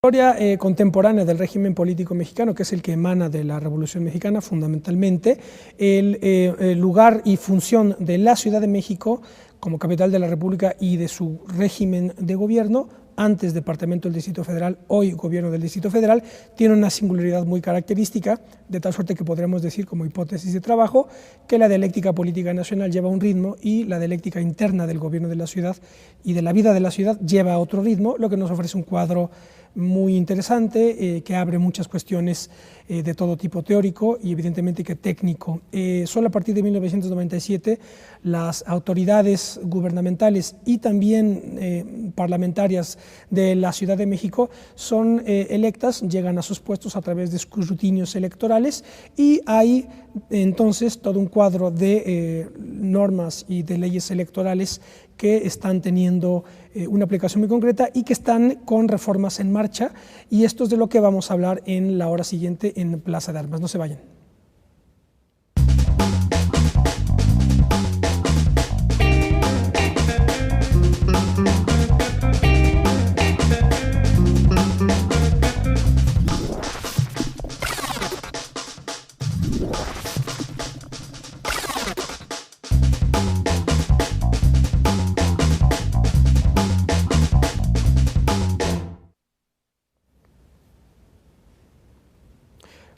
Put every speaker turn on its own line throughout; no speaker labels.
Historia contemporánea del régimen político mexicano, que es el que emana de la Revolución Mexicana, fundamentalmente, el lugar y función de la Ciudad de México como capital de la República y de su régimen de gobierno, antes Departamento del Distrito Federal, hoy Gobierno del Distrito Federal, tiene una singularidad muy característica, de tal suerte que podremos decir como hipótesis de trabajo que la dialéctica política nacional lleva un ritmo y la dialéctica interna del gobierno de la ciudad y de la vida de la ciudad lleva otro ritmo, lo que nos ofrece un cuadro muy interesante, que abre muchas cuestiones de todo tipo teórico y evidentemente que técnico. Solo a partir de 1997 las autoridades gubernamentales y también parlamentarias de la Ciudad de México son electas, llegan a sus puestos a través de escrutinios electorales y hay entonces todo un cuadro de normas y de leyes electorales que están teniendo una aplicación muy concreta y que están con reformas en marcha, y esto es de lo que vamos a hablar en la hora siguiente en Plaza de Armas. No se vayan.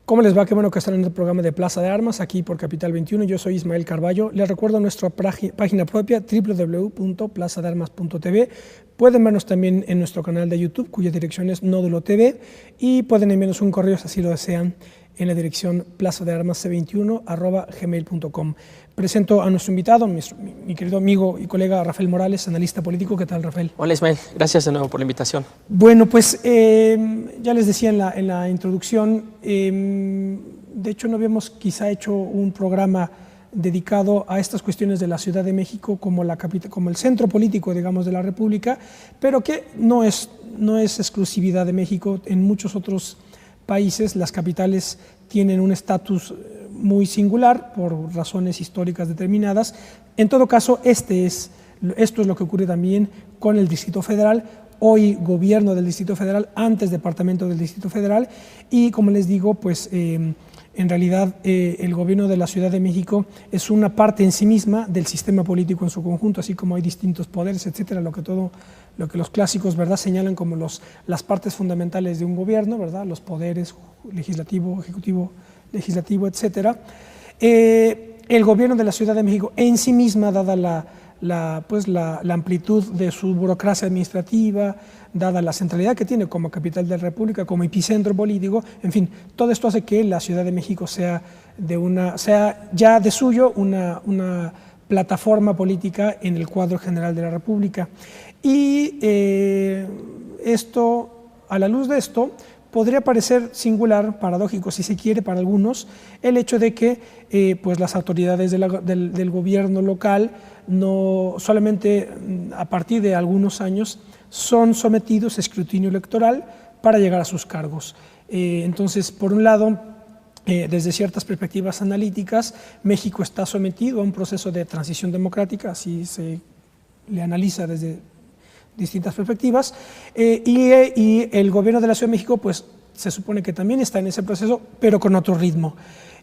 ¿Cómo les va? Qué bueno que están en el programa de Plaza de Armas, aquí por Capital 21. Yo soy Ismael Carballo. Les recuerdo nuestra página propia, www.plazadearmas.tv. Pueden vernos también en nuestro canal de YouTube, cuya dirección es Nódulo TV, y pueden enviarnos un correo si así lo desean en la dirección plazadearmasc21@gmail.com. Presento a nuestro invitado, mi querido amigo y colega Rafael Morales, analista político. ¿Qué tal, Rafael?
Hola, Ismael. Gracias de nuevo por la invitación.
Bueno, pues ya les decía en la introducción, de hecho no habíamos quizá hecho un programa dedicado a estas cuestiones de la Ciudad de México como el centro político, digamos, de la República, pero que no es exclusividad de México. En muchos otros países las capitales tienen un estatus muy singular por razones históricas determinadas. En todo caso, esto es lo que ocurre también con el Distrito Federal, hoy Gobierno del Distrito Federal, antes Departamento del Distrito Federal, y como les digo, pues en realidad el Gobierno de la Ciudad de México es una parte en sí misma del sistema político en su conjunto, así como hay distintos poderes, etcétera, lo que los clásicos, ¿verdad?, señalan como las partes fundamentales de un gobierno, ¿verdad?, los poderes legislativo, ejecutivo, legislativo, etcétera. El Gobierno de la Ciudad de México en sí misma, dada la amplitud de su burocracia administrativa, dada la centralidad que tiene como capital de la República, como epicentro político, en fin, todo esto hace que la Ciudad de México sea ya de suyo una plataforma política en el cuadro general de la República. Y a la luz de esto, podría parecer singular, paradójico si se quiere para algunos, el hecho de que pues las autoridades del gobierno local no solamente a partir de algunos años son sometidos a escrutinio electoral para llegar a sus cargos. Entonces, por un lado, desde ciertas perspectivas analíticas, México está sometido a un proceso de transición democrática, así se le analiza desde distintas perspectivas, y el Gobierno de la Ciudad de México pues se supone que también está en ese proceso, pero con otro ritmo.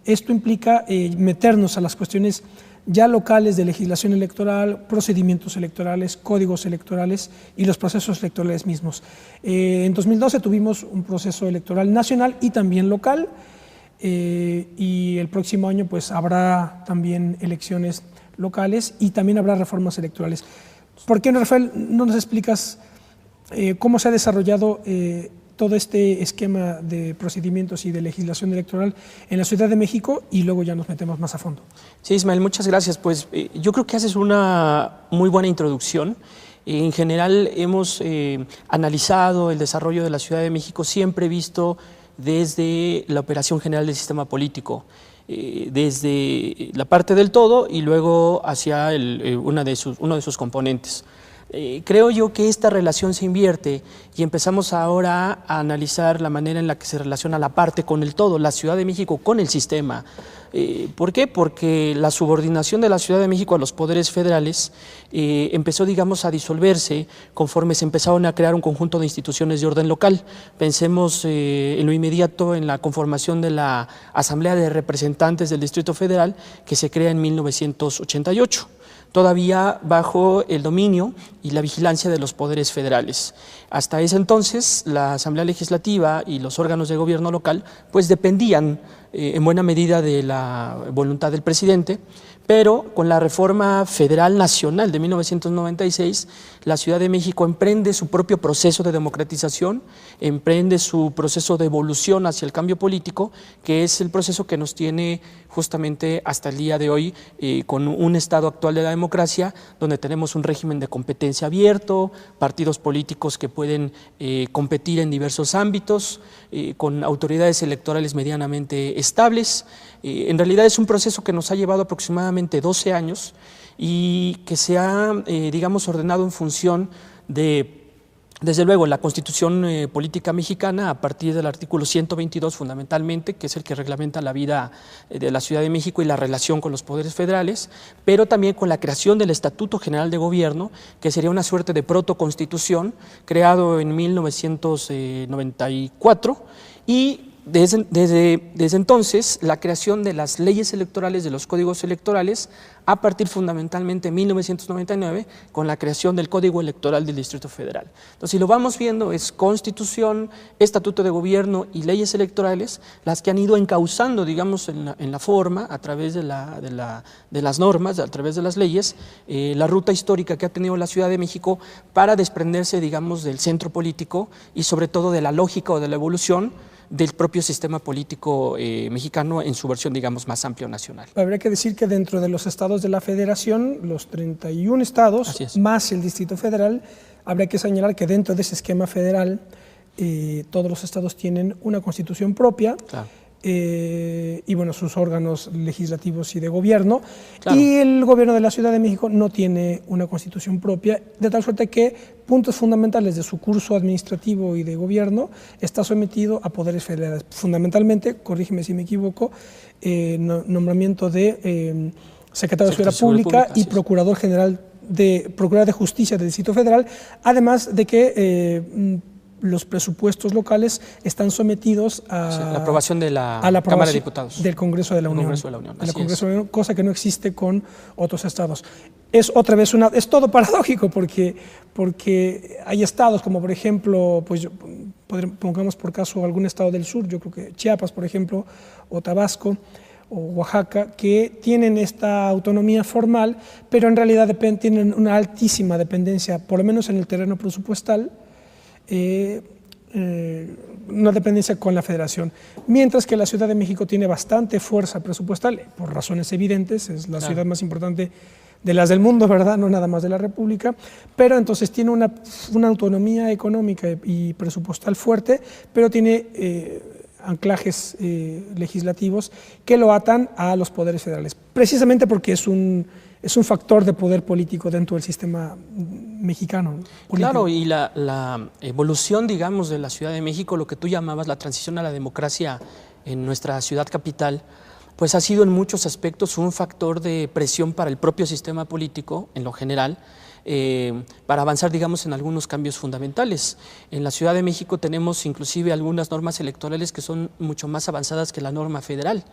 Esto implica meternos a las cuestiones ya locales de legislación electoral, procedimientos electorales, códigos electorales y los procesos electorales mismos. En 2012 tuvimos un proceso electoral nacional y también local, y el próximo año pues habrá también elecciones locales y también habrá reformas electorales. ¿Por qué, Rafael, no nos explicas cómo se ha desarrollado todo este esquema de procedimientos y de legislación electoral en la Ciudad de México, y luego ya nos metemos más a fondo?
Sí, Ismael, muchas gracias. Pues yo creo que haces una muy buena introducción. En general hemos analizado el desarrollo de la Ciudad de México, siempre visto desde la operación general del sistema político, desde la parte del todo y luego hacia uno de sus componentes. Creo yo que esta relación se invierte y empezamos ahora a analizar la manera en la que se relaciona la parte con el todo, la Ciudad de México con el sistema. ¿Por qué? Porque la subordinación de la Ciudad de México a los poderes federales empezó, digamos, a disolverse conforme se empezaron a crear un conjunto de instituciones de orden local. Pensemos en lo inmediato en la conformación de la Asamblea de Representantes del Distrito Federal, que se crea en 1988. Todavía bajo el dominio y la vigilancia de los poderes federales. Hasta ese entonces, la Asamblea Legislativa y los órganos de gobierno local pues dependían en buena medida de la voluntad del presidente, pero con la reforma federal nacional de 1996, la Ciudad de México emprende su propio proceso de democratización, emprende su proceso de evolución hacia el cambio político, que es el proceso que nos tiene justamente hasta el día de hoy con un estado actual de la democracia, donde tenemos un régimen de competencia abierto, partidos políticos que pueden competir en diversos ámbitos, con autoridades electorales medianamente estables. En realidad es un proceso que nos ha llevado aproximadamente 12 años y que se ha, digamos, ordenado en función de, desde luego, la Constitución Política Mexicana a partir del artículo 122 fundamentalmente, que es el que reglamenta la vida de la Ciudad de México y la relación con los poderes federales, pero también con la creación del Estatuto General de Gobierno, que sería una suerte de protoconstitución creado en 1994 y desde entonces, la creación de las leyes electorales, de los códigos electorales, a partir fundamentalmente de 1999, con la creación del Código Electoral del Distrito Federal. Entonces, si lo vamos viendo, es Constitución, Estatuto de Gobierno y leyes electorales las que han ido encauzando, digamos, en la forma, a través de las normas, a través de las leyes, la ruta histórica que ha tenido la Ciudad de México para desprenderse, digamos, del centro político y sobre todo de la lógica o de la evolución del propio sistema político mexicano en su versión, digamos, más amplio nacional.
Habría que decir que dentro de los estados de la Federación, los 31 estados, más el Distrito Federal, habría que señalar que dentro de ese esquema federal todos los estados tienen una constitución propia. Claro. Y bueno, sus órganos legislativos y de gobierno, claro. Y el gobierno de la Ciudad de México no tiene una constitución propia, de tal suerte que puntos fundamentales de su curso administrativo y de gobierno está sometido a poderes federales. Fundamentalmente, corrígeme si me equivoco, nombramiento de secretario de Seguridad Pública y procurador general Procurador de Justicia del Distrito Federal, además de que los presupuestos locales están sometidos a
la aprobación de la Cámara de Diputados.
Del Congreso de la Unión. Cosa que no existe con otros estados. Es otra vez es todo paradójico porque hay estados como por ejemplo, pues pongamos por caso algún estado del sur, yo creo que Chiapas por ejemplo, o Tabasco, o Oaxaca, que tienen esta autonomía formal, pero en realidad tienen una altísima dependencia, por lo menos en el terreno presupuestal, una dependencia con la Federación, mientras que la Ciudad de México tiene bastante fuerza presupuestal, por razones evidentes, es la ciudad más importante de las del mundo, ¿verdad? No nada más de la República, pero entonces tiene una autonomía económica y presupuestal fuerte, pero tiene anclajes legislativos que lo atan a los poderes federales, precisamente porque es un factor de poder político dentro del sistema mexicano. Político.
Claro, y la evolución, digamos, de la Ciudad de México, lo que tú llamabas la transición a la democracia en nuestra ciudad capital, pues ha sido en muchos aspectos un factor de presión para el propio sistema político en lo general, para avanzar, digamos, en algunos cambios fundamentales. En la Ciudad de México tenemos inclusive algunas normas electorales que son mucho más avanzadas que la norma federal.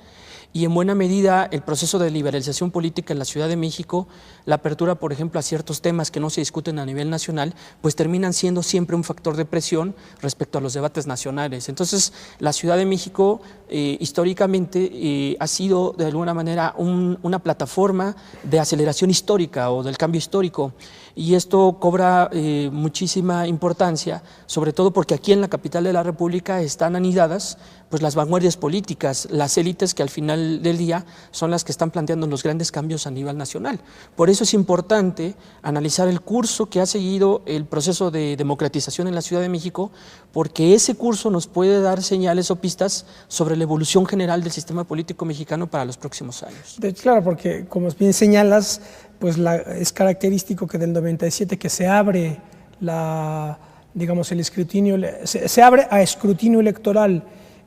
Y en buena medida el proceso de liberalización política en la Ciudad de México, la apertura, por ejemplo, a ciertos temas que no se discuten a nivel nacional, pues terminan siendo siempre un factor de presión respecto a los debates nacionales. Entonces, la Ciudad de México históricamente ha sido de alguna manera una plataforma de aceleración histórica o del cambio histórico. Y esto cobra muchísima importancia, sobre todo porque aquí en la capital de la República están anidadas pues las vanguardias políticas, las élites que al final del día son las que están planteando los grandes cambios a nivel nacional. Por eso es importante analizar el curso que ha seguido el proceso de democratización en la Ciudad de México, porque ese curso nos puede dar señales o pistas sobre la evolución general del sistema político mexicano para los próximos años.
Claro, porque como bien señalas, pues es característico que del 97 que se abre digamos, el escrutinio, se abre a escrutinio electoral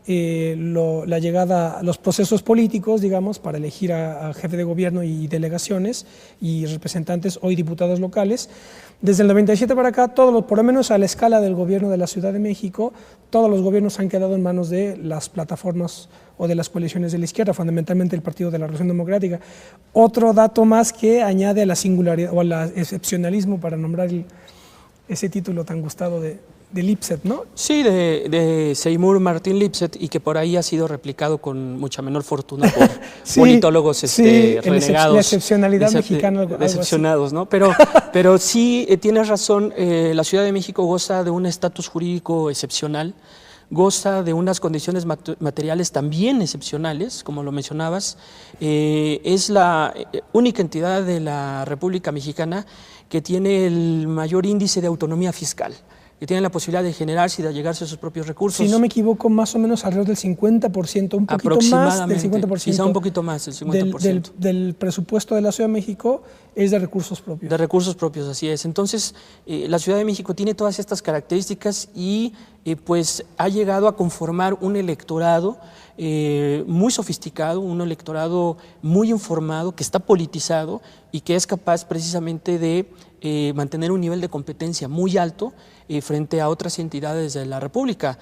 la llegada a los procesos políticos, digamos, para elegir a jefe de gobierno y delegaciones y representantes, hoy diputados locales. Desde el 97 para acá, por lo menos a la escala del gobierno de la Ciudad de México, todos los gobiernos han quedado en manos de las plataformas o de las coaliciones de la izquierda, fundamentalmente el Partido de la Revolución Democrática. Otro dato más que añade a la singularidad o al excepcionalismo, para nombrar ese título tan gustado de Lipset, ¿no?
Sí, de Seymour Martin Lipset, y que por ahí ha sido replicado con mucha menor fortuna por
sí,
politólogos
sí,
renegados.
La excepcionalidad mexicana.
Decepcionados, ¿no? Pero sí, tienes razón, la Ciudad de México goza de un estatus jurídico excepcional, goza de unas condiciones materiales también excepcionales, como lo mencionabas. Es la única entidad de la República Mexicana que tiene el mayor índice de autonomía fiscal, que tienen la posibilidad de generarse y de allegarse a sus propios recursos.
Si no me equivoco, más o menos alrededor del 50%, un poquito más del 50%.
Quizá un poquito más, el 50%.
Del presupuesto de la Ciudad de México es de recursos propios.
De recursos propios, así es. Entonces, la Ciudad de México tiene todas estas características y pues ha llegado a conformar un electorado muy sofisticado, un electorado muy informado, que está politizado y que es capaz precisamente de mantener un nivel de competencia muy alto frente a otras entidades de la República.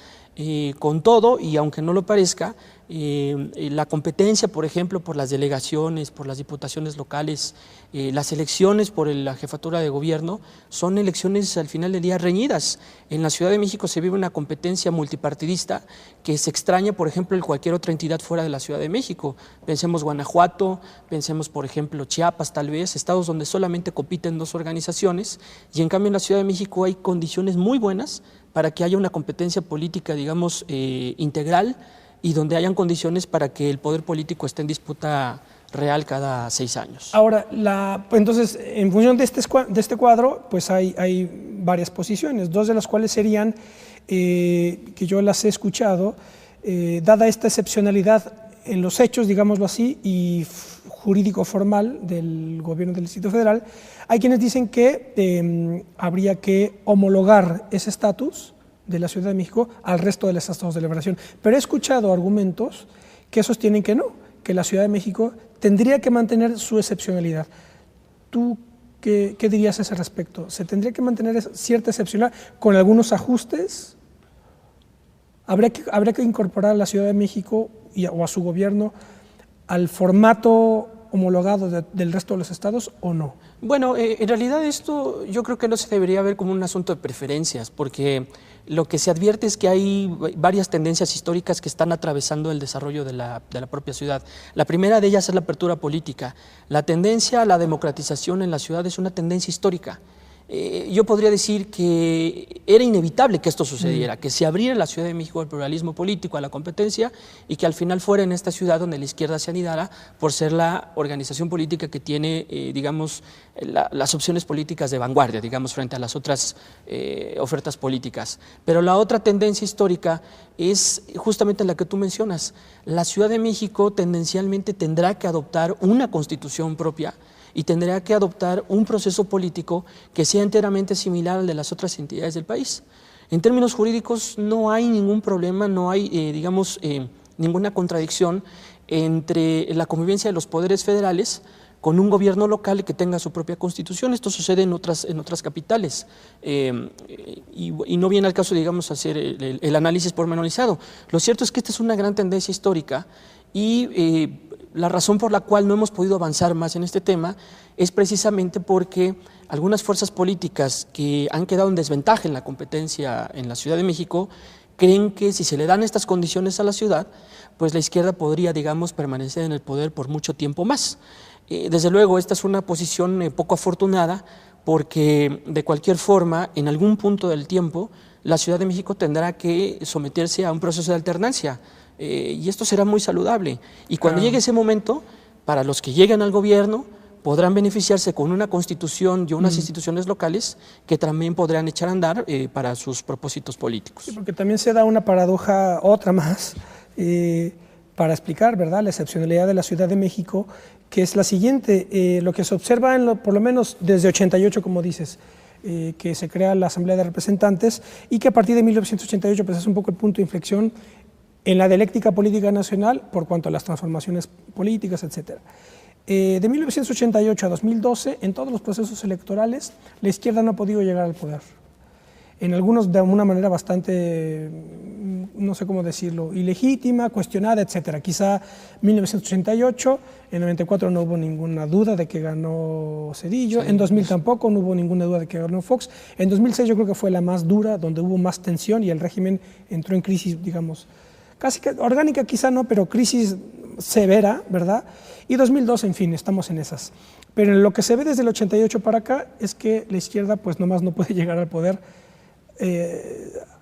Con todo, y aunque no lo parezca, la competencia, por ejemplo, por las delegaciones, por las diputaciones locales, las elecciones por la jefatura de gobierno, son elecciones al final del día reñidas. En la Ciudad de México se vive una competencia multipartidista que se extraña, por ejemplo, en cualquier otra entidad fuera de la Ciudad de México. Pensemos Guanajuato, pensemos, por ejemplo, Chiapas, tal vez, estados donde solamente compiten dos organizaciones, y en cambio en la Ciudad de México hay condiciones muy buenas para que haya una competencia política, digamos, integral, y donde hayan condiciones para que el poder político esté en disputa real cada 6 años.
Ahora, entonces, en función de este cuadro, pues hay varias posiciones, dos de las cuales serían, que yo las he escuchado, dada esta excepcionalidad en los hechos, digámoslo así, y jurídico formal del gobierno del Distrito Federal, hay quienes dicen que habría que homologar ese estatus de la Ciudad de México al resto de los estados de la Federación. Pero he escuchado argumentos que sostienen que no, que la Ciudad de México tendría que mantener su excepcionalidad. ¿Tú qué dirías a ese respecto? ¿Se tendría que mantener cierta excepcionalidad con algunos ajustes? ¿Habría que incorporar a la Ciudad de México o a su gobierno al formato homologado del resto de los estados o no?
Bueno, en realidad esto yo creo que no se debería ver como un asunto de preferencias, porque lo que se advierte es que hay varias tendencias históricas que están atravesando el desarrollo de la propia ciudad. La primera de ellas es la apertura política. La tendencia a la democratización en la ciudad es una tendencia histórica. Yo podría decir que era inevitable que esto sucediera, que se abriera la Ciudad de México al pluralismo político, a la competencia, y que al final fuera en esta ciudad donde la izquierda se anidara por ser la organización política que tiene, digamos, las opciones políticas de vanguardia, digamos, frente a las otras ofertas políticas. Pero la otra tendencia histórica es justamente la que tú mencionas. La Ciudad de México tendencialmente tendrá que adoptar una constitución propia y tendrá que adoptar un proceso político que sea enteramente similar al de las otras entidades del país. En términos jurídicos no hay ningún problema, no hay, digamos, ninguna contradicción entre la convivencia de los poderes federales con un gobierno local que tenga su propia constitución. Esto sucede en otras capitales y no viene al caso, digamos, hacer el análisis pormenorizado. Lo cierto es que esta es una gran tendencia histórica y la razón por la cual no hemos podido avanzar más en este tema es precisamente porque algunas fuerzas políticas que han quedado en desventaja en la competencia en la Ciudad de México creen que si se le dan estas condiciones a la ciudad, pues la izquierda podría, digamos, permanecer en el poder por mucho tiempo más. Desde luego, esta es una posición poco afortunada porque de cualquier forma, en algún punto del tiempo, la Ciudad de México tendrá que someterse a un proceso de alternancia. Y esto será muy saludable. Y cuando llegue ese momento, para los que lleguen al gobierno, podrán beneficiarse con una constitución y unas instituciones locales que también podrán echar a andar para sus propósitos políticos.
Sí, porque también se da una paradoja, otra más, para explicar, ¿verdad?, la excepcionalidad de la Ciudad de México, que es la siguiente. Lo que se observa, por lo menos desde 88, como dices, que se crea la Asamblea de Representantes y que a partir de 1988 pues, es un poco el punto de inflexión en la dialéctica política nacional por cuanto a las transformaciones políticas, etc. De 1988 a 2012, en todos los procesos electorales, la izquierda no ha podido llegar al poder. En algunos de una manera bastante, no sé cómo decirlo, ilegítima, cuestionada, etc. Quizá 1988, en 94 no hubo ninguna duda de que ganó Zedillo, sí, en 2000 tampoco, no hubo ninguna duda de que ganó Fox. En 2006 yo creo que fue la más dura, donde hubo más tensión y el régimen entró en crisis, digamos, casi que orgánica quizá no, pero crisis severa, ¿verdad? Y 2002, en fin, estamos en esas. Pero en lo que se ve desde el 88 para acá es que la izquierda pues nomás no puede llegar al poder,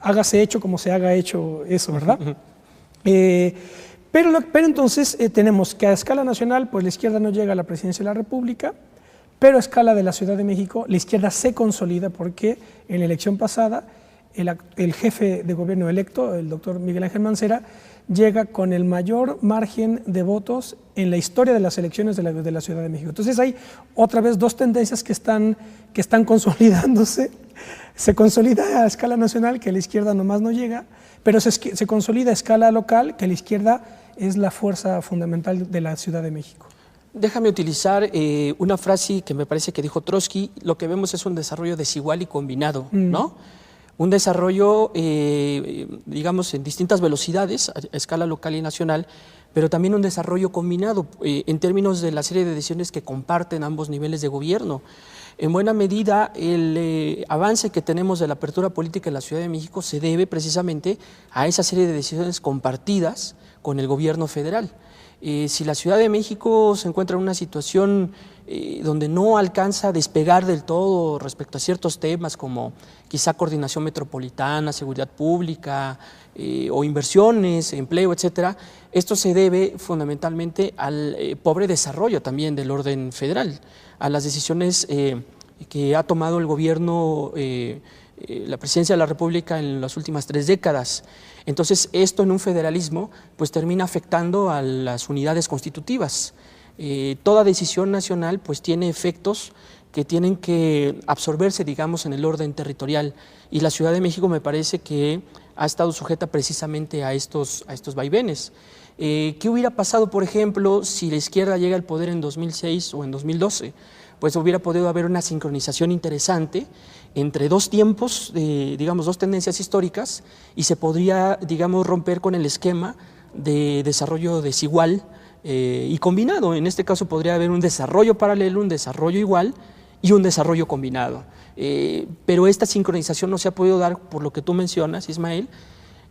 hágase hecho como se haga hecho eso, ¿verdad? Pero entonces tenemos que a escala nacional pues la izquierda no llega a la presidencia de la República, pero a escala de la Ciudad de México la izquierda se consolida porque en la elección pasada el jefe de gobierno electo, el doctor Miguel Ángel Mancera, llega con el mayor margen de votos en la historia de las elecciones de la Ciudad de México. Entonces hay otra vez dos tendencias que están consolidándose. Se consolida a escala nacional, que la izquierda nomás no llega, pero se consolida a escala local, que la izquierda es la fuerza fundamental de la Ciudad de México.
Déjame utilizar una frase que me parece que dijo Trotsky: lo que vemos es un desarrollo desigual y combinado, ¿no? Un desarrollo, digamos, en distintas velocidades, a escala local y nacional, pero también un desarrollo combinado en términos de la serie de decisiones que comparten ambos niveles de gobierno. En buena medida, el avance que tenemos de la apertura política en la Ciudad de México se debe precisamente a esa serie de decisiones compartidas con el gobierno federal. Si la Ciudad de México se encuentra en una situación donde no alcanza a despegar del todo respecto a ciertos temas como quizá coordinación metropolitana, seguridad pública o inversiones, empleo, etcétera, esto se debe fundamentalmente al pobre desarrollo también del orden federal, a las decisiones que ha tomado el gobierno, la presidencia de la República en las últimas 3 décadas. Entonces, esto en un federalismo pues termina afectando a las unidades constitutivas. Toda decisión nacional pues tiene efectos que tienen que absorberse, digamos, en el orden territorial, y la Ciudad de México me parece que ha estado sujeta precisamente a estos vaivenes. ¿Qué hubiera pasado, por ejemplo, si la izquierda llega al poder en 2006 o en 2012? Pues hubiera podido haber una sincronización interesante entre dos tiempos, digamos, dos tendencias históricas, y se podría, digamos, romper con el esquema de desarrollo desigual y combinado. En este caso podría haber un desarrollo paralelo, un desarrollo igual y un desarrollo combinado. Pero esta sincronización no se ha podido dar por lo que tú mencionas, Ismael,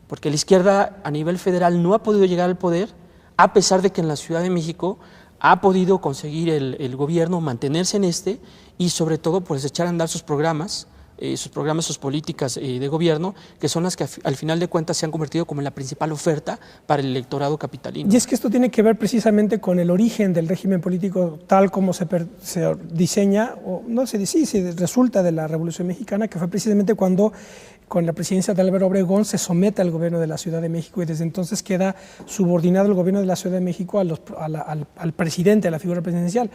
porque la izquierda a nivel federal no ha podido llegar al poder, a pesar de que en la Ciudad de México ha podido conseguir el gobierno mantenerse en y sobre todo pues echar a andar sus programas, sus políticas de gobierno, que son las que al final de cuentas se han convertido como en la principal oferta para el electorado capitalino.
Y es que esto tiene que ver precisamente con el origen del régimen político tal como se diseña, o no se dice, se resulta de la Revolución Mexicana, que fue precisamente cuando con la presidencia de Álvaro Obregón se somete al gobierno de la Ciudad de México y desde entonces queda subordinado el gobierno de la Ciudad de México al presidente, a la figura presidencial.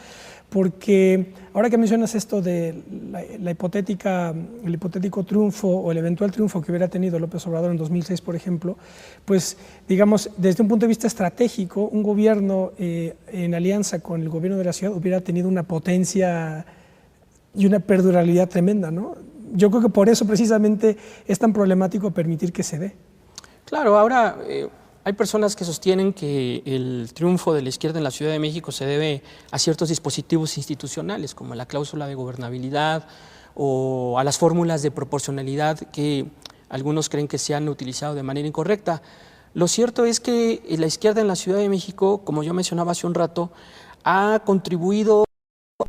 Porque ahora que mencionas esto de el hipotético triunfo o el eventual triunfo que hubiera tenido López Obrador en 2006, por ejemplo, pues digamos, desde un punto de vista estratégico, un gobierno en alianza con el gobierno de la ciudad hubiera tenido una potencia y una perdurabilidad tremenda, ¿no? Yo creo que por eso precisamente es tan problemático permitir que se dé.
Claro, ahora hay personas que sostienen que el triunfo de la izquierda en la Ciudad de México se debe a ciertos dispositivos institucionales, como la cláusula de gobernabilidad o a las fórmulas de proporcionalidad que algunos creen que se han utilizado de manera incorrecta. Lo cierto es que la izquierda en la Ciudad de México, como yo mencionaba hace un rato, ha contribuido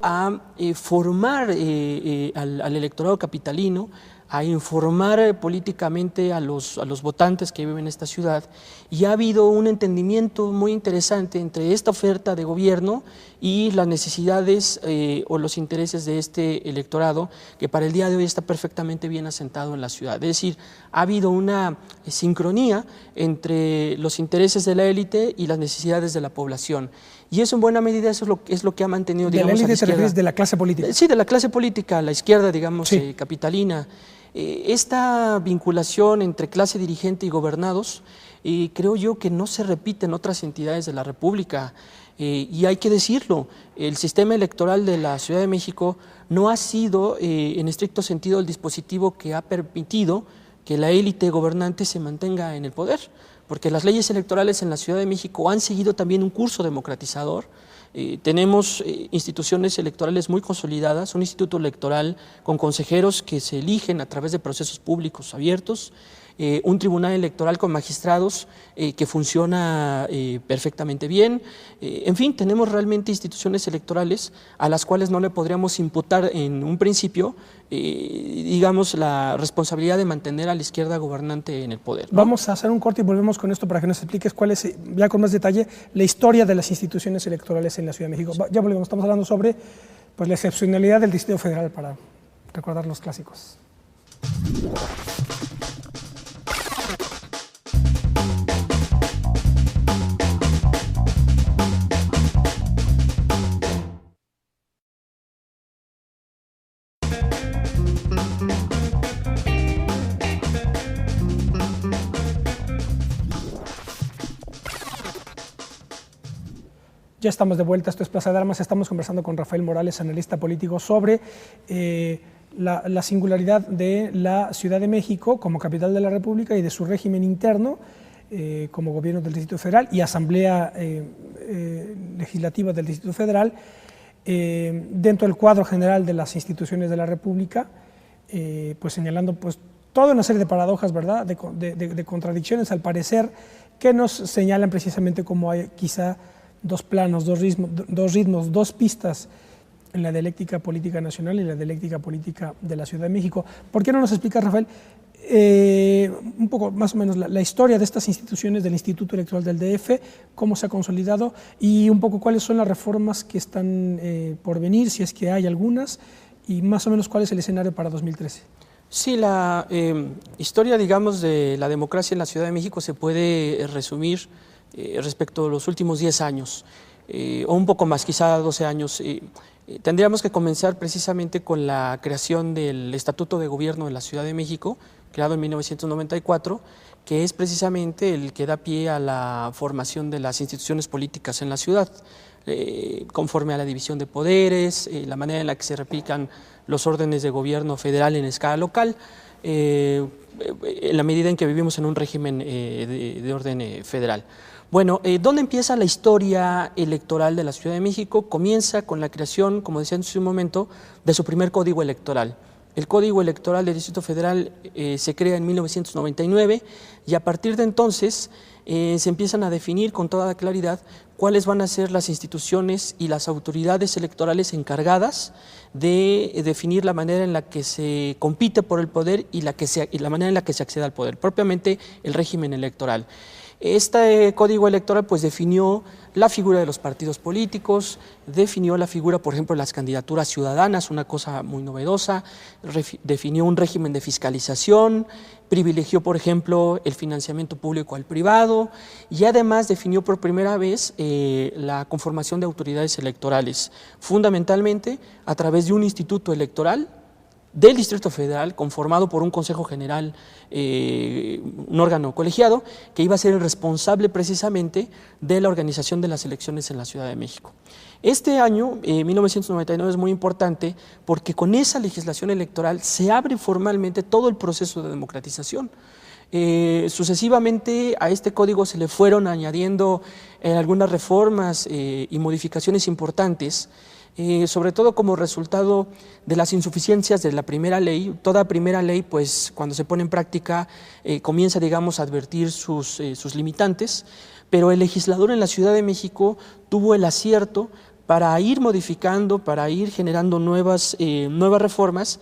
a formar al electorado capitalino, a informar políticamente a los votantes que viven en esta ciudad, y ha habido un entendimiento muy interesante entre esta oferta de gobierno y las necesidades o los intereses de este electorado, que para el día de hoy está perfectamente bien asentado en la ciudad. Es decir, ha habido una sincronía entre los intereses de la élite y las necesidades de la población. Y eso en buena medida eso es lo que ha mantenido, digamos,
¿De la
a la
élite te refieres de la clase política?
Sí, de la clase política, la izquierda, digamos,
Sí.
capitalina. Esta vinculación entre clase dirigente y gobernados, creo yo que no se repite en otras entidades de la República. Y hay que decirlo, el sistema electoral de la Ciudad de México no ha sido, en estricto sentido, el dispositivo que ha permitido que la élite gobernante se mantenga en el poder, porque las leyes electorales en la Ciudad de México han seguido también un curso democratizador. Tenemos instituciones electorales muy consolidadas, un instituto electoral con consejeros que se eligen a través de procesos públicos abiertos, un tribunal electoral con magistrados que funciona perfectamente bien. En fin, tenemos realmente instituciones electorales a las cuales no le podríamos imputar en un principio, digamos, la responsabilidad de mantener a la izquierda gobernante en el poder, ¿no?
Vamos a hacer un corte y volvemos con esto para que nos expliques cuál es, ya con más detalle, la historia de las instituciones electorales en la Ciudad de México. Ya volvemos, estamos hablando sobre pues, la excepcionalidad del Distrito Federal para recordar los clásicos. Ya estamos de vuelta, esto es Plaza de Armas, estamos conversando con Rafael Morales, analista político, sobre la singularidad de la Ciudad de México como capital de la República y de su régimen interno como gobierno del Distrito Federal y Asamblea Legislativa del Distrito Federal dentro del cuadro general de las instituciones de la República, pues señalando pues, toda una serie de paradojas, ¿verdad?, de contradicciones al parecer, que nos señalan precisamente cómo hay quizá dos planos, dos ritmos, dos pistas en la dialéctica política nacional y la dialéctica política de la Ciudad de México. ¿Por qué no nos explica, Rafael, un poco más o menos la historia de estas instituciones del Instituto Electoral del DF, cómo se ha consolidado y un poco cuáles son las reformas que están por venir, si es que hay algunas, y más o menos cuál es el escenario para 2013?
Sí, la historia, digamos, de la democracia en la Ciudad de México se puede resumir respecto a los últimos 10 años, o un poco más, quizá 12 años. Tendríamos que comenzar precisamente con la creación del Estatuto de Gobierno de la Ciudad de México, creado en 1994, que es precisamente el que da pie a la formación de las instituciones políticas en la ciudad, conforme a la división de poderes, la manera en la que se replican los órdenes de gobierno federal en escala local, en la medida en que vivimos en un régimen de orden federal. Bueno, ¿dónde empieza la historia electoral de la Ciudad de México? Comienza con la creación, como decía hace un momento, de su primer código electoral. El Código Electoral del Distrito Federal se crea en 1999 y a partir de entonces se empiezan a definir con toda claridad cuáles van a ser las instituciones y las autoridades electorales encargadas de definir la manera en la que se compite por el poder y la manera en la que se accede al poder, propiamente el régimen electoral. Este código electoral pues definió la figura de los partidos políticos, definió la figura, por ejemplo, de las candidaturas ciudadanas, una cosa muy novedosa, definió un régimen de fiscalización, privilegió, por ejemplo, el financiamiento público al privado y además definió por primera vez la conformación de autoridades electorales, fundamentalmente a través de un instituto electoral del Distrito Federal, conformado por un Consejo General, un órgano colegiado, que iba a ser el responsable precisamente de la organización de las elecciones en la Ciudad de México. Este año, 1999, es muy importante porque con esa legislación electoral se abre formalmente todo el proceso de democratización. Sucesivamente a este código se le fueron añadiendo algunas reformas y modificaciones importantes, sobre todo como resultado de las insuficiencias de la primera ley. Toda primera ley, pues cuando se pone en práctica, comienza, digamos, a advertir sus limitantes, pero el legislador en la Ciudad de México tuvo el acierto para ir modificando, para ir generando nuevas reformas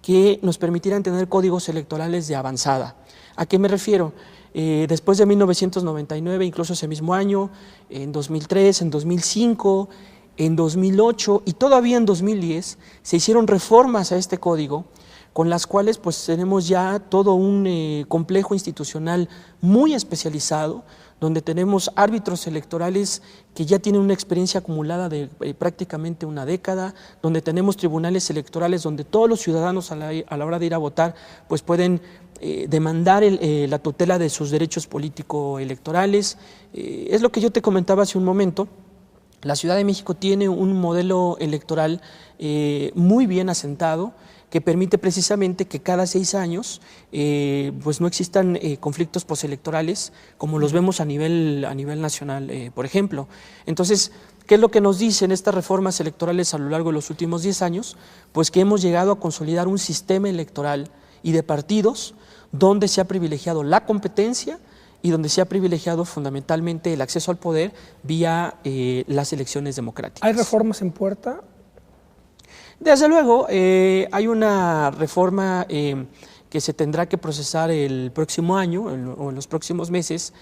que nos permitieran tener códigos electorales de avanzada. ¿A qué me refiero? Después de 1999, incluso ese mismo año, en 2003, en 2005, en 2008 y todavía en 2010 se hicieron reformas a este código con las cuales pues tenemos ya todo un complejo institucional muy especializado, donde tenemos árbitros electorales que ya tienen una experiencia acumulada de prácticamente una década, donde tenemos tribunales electorales donde todos los ciudadanos a la hora de ir a votar pues pueden demandar la tutela de sus derechos político-electorales. Es lo que yo te comentaba hace un momento. La Ciudad de México tiene un modelo electoral muy bien asentado, que permite precisamente que cada 6 años pues no existan conflictos postelectorales como los vemos a nivel nacional, por ejemplo. Entonces, ¿qué es lo que nos dicen estas reformas electorales a lo largo de los últimos 10 años? Pues que hemos llegado a consolidar un sistema electoral y de partidos donde se ha privilegiado la competencia y donde se ha privilegiado fundamentalmente el acceso al poder vía las elecciones democráticas.
¿Hay reformas en puerta?
Desde luego, hay una reforma que se tendrá que procesar el próximo año o en los próximos meses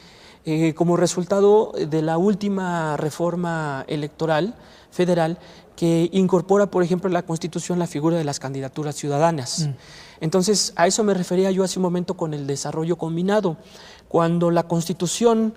como resultado de la última reforma electoral federal que incorpora, por ejemplo, en la Constitución la figura de las candidaturas ciudadanas. Entonces, a eso me refería yo hace un momento con el desarrollo combinado. Cuando la Constitución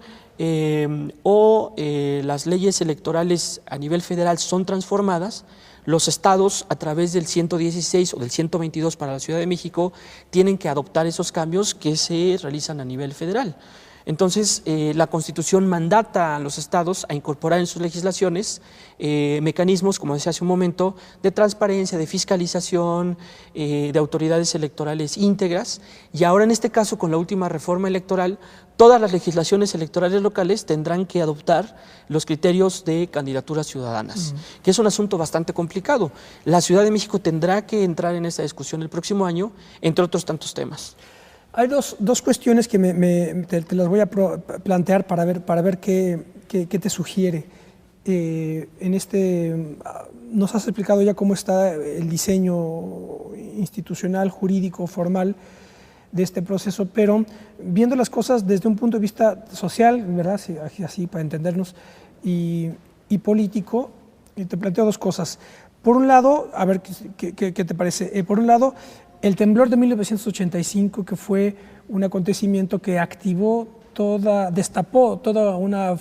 o las leyes electorales a nivel federal son transformadas, los estados, a través del 116 o del 122 para la Ciudad de México, tienen que adoptar esos cambios que se realizan a nivel federal. Entonces, la Constitución mandata a los estados a incorporar en sus legislaciones mecanismos, como decía hace un momento, de transparencia, de fiscalización, de autoridades electorales íntegras. Y ahora, en este caso, con la última reforma electoral, todas las legislaciones electorales locales tendrán que adoptar los criterios de candidaturas ciudadanas, que es un asunto bastante complicado. La Ciudad de México tendrá que entrar en esta discusión el próximo año, entre otros tantos temas.
Hay dos cuestiones que te las voy a plantear para ver qué te sugiere. Nos has explicado ya cómo está el diseño institucional, jurídico, formal de este proceso, pero viendo las cosas desde un punto de vista social, ¿verdad? Así para entendernos, y político, te planteo dos cosas. Por un lado, a ver qué te parece. Por un lado, el temblor de 1985, que fue un acontecimiento que destapó toda una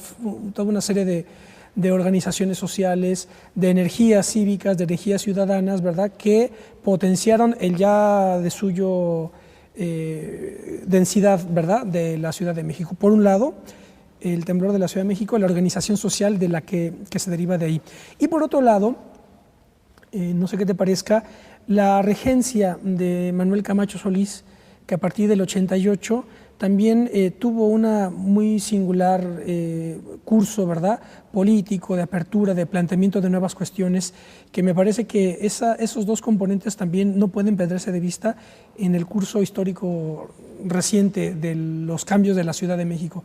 serie de organizaciones sociales, de energías cívicas, de energías ciudadanas, ¿verdad?, que potenciaron el ya de suyo densidad, ¿verdad?, de la Ciudad de México. Por un lado, el temblor de la Ciudad de México, la organización social de la que se deriva de ahí. Y por otro lado, no sé qué te parezca, la regencia de Manuel Camacho Solís, que a partir del 88 también tuvo una muy singular curso, ¿verdad?, político, de apertura, de planteamiento de nuevas cuestiones, que me parece que esos dos componentes también no pueden perderse de vista en el curso histórico reciente de los cambios de la Ciudad de México.